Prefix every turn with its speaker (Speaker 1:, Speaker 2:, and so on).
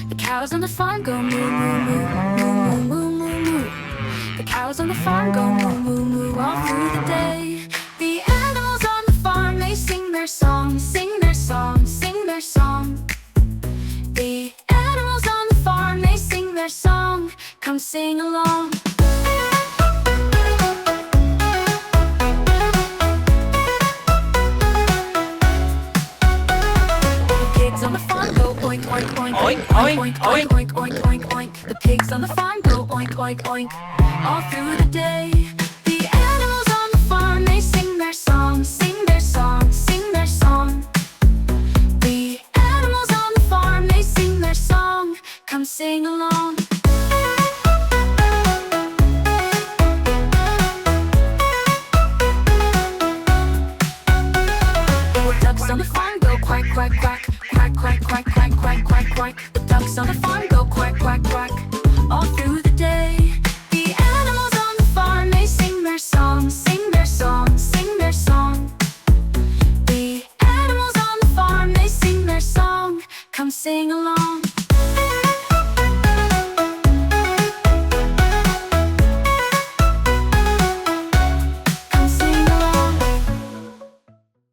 Speaker 1: The cows on the farm go moo moo moo, moo moo moo moo moo. The cows on the farm go moo moo moo all through the day. The animals on the farm, they sing their song, sing their song, sing their song. The animals on the farm, they sing their song. Come sing along. On the farm go oink oink oink oink oink oink oink oink oink oink. The pigs on the farm go oink oink oink all through the day. The animals on the farm, they sing their song, sing their song, sing their song. The animals on the farm, they sing their song. Come sing along. Ducks on the farm go quack quack quack. Quack, quack, quack, quack, quack, quack, quack. The ducks on the farm go quack, quack, quack all through the day. The animals on the farm, they sing their song, sing their song, sing their song. The animals on the farm, they sing their song. Come sing along.